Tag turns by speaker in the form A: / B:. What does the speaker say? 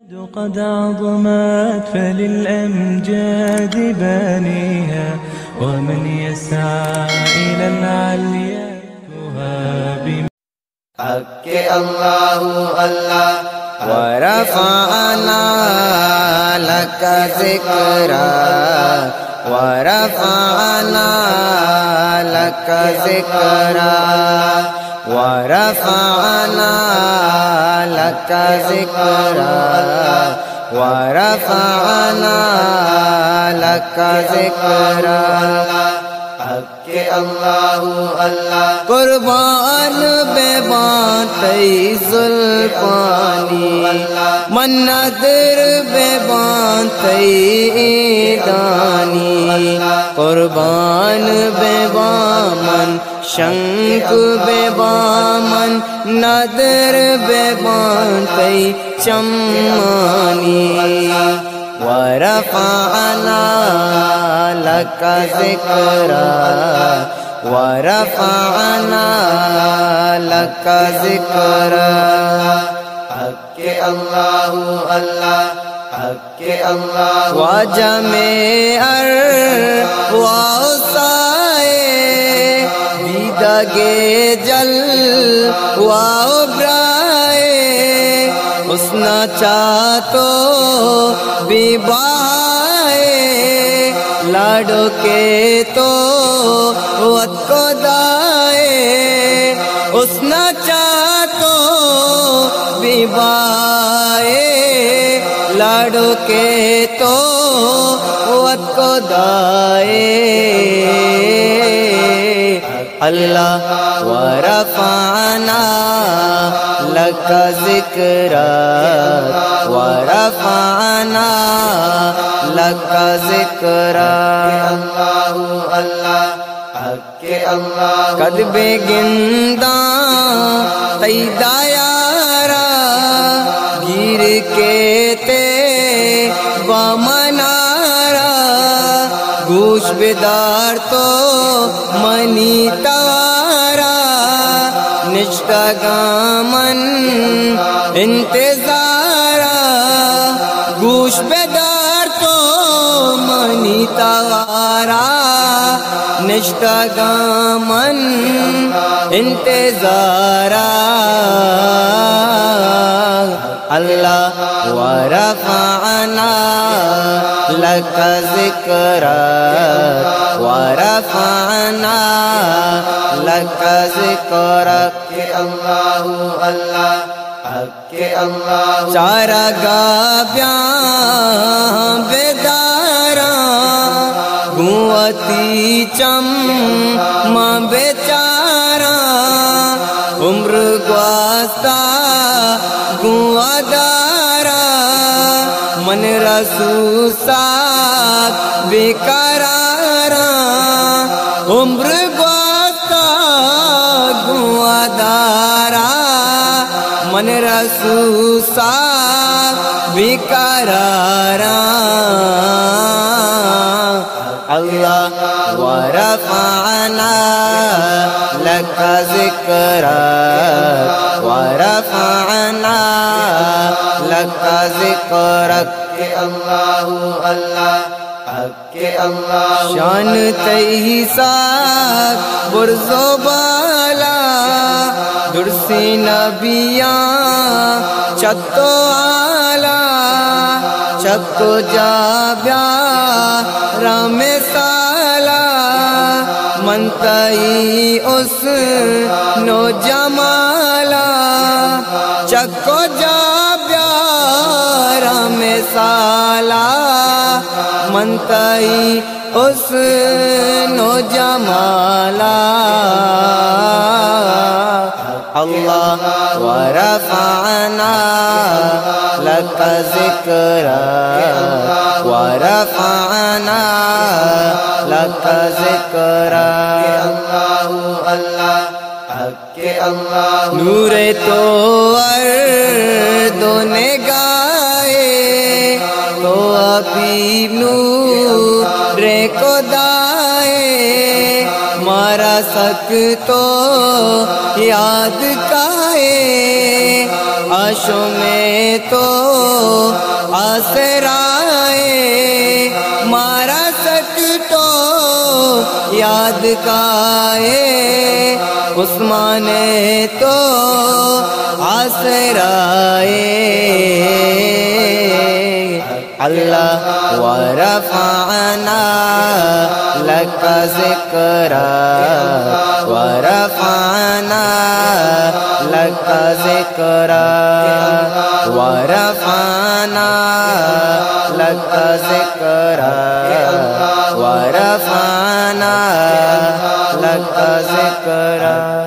A: قد عظمت فللأمجاد بانيها، ومن يسعى إلى العليا يهاب
B: حق الله الله ورفعنا لك ذكرا ورفعنا لك ذكرا ورفعنا لك ذكرا ورفعنا لك ذكرا حق الله الله قربان بے بانتی زلفانی من نظر بے بانتی دانی قربان بے بامن شنک بے بامن نظر بے بانتی چمانی ورفعنا لك ذكرا ورفعنا لك ذكرا حق الله الله حق الله وجميع الأرواح دیدگے جل وابرائے حسنا چاہتو بھی بائے لاڈو کے تو وط کو دائے حسنا چاہتو بھی بائے لاڈو کے تو وط کو دائے اللہ ورفعنا لك ذكرا ورفعنا لك ذكرا اللہ اللہ حق اللہ قد بگنداں تیدا یارا گیر کے تے بمنارا گوش بیدار تو منی توارا نشتگامن انتظارا گوش بیدار تو منی توارا نشتگامن انتظارا اللہ ورفعنا لك ذكرا ورفعنا لك ذكرا اللہ اللہ حق اللہ چارہ گابیاں بیداراں گوتی چم ماں بیچاراں عمر گواستا گوادارا من رسول ساتھ بیقرارا عمر گواستا گوادارا من رسول ساتھ بیقرارا اللہ ورفعنا لك ذكرا ورفعنا لك ذكرك اللہ اللہ حق اللہ شان تیہی ساتھ برز و بالا درسی نبیاں چتو آلا چکو جابیا رام سالا منتئی اس نو جمالا چکو جابیا رام سالا منتئی اس نو جمالا اللہ ورفعنا لك ذكرا ورفعنا لك ذكرا اللہ اللہ حق اللہ نور تو اردو نے گائے تو حبیب نور کو دائے مارا سک تو یاد کائے عاشوں میں تو آسرائے مارا سکتو یاد کائے عثمان تو آسرائے اللہ ورفعنا لك ذکرا ورفعنا لك ذکرا ورفعنا لك ذکرا ورفعنا لك ذکرا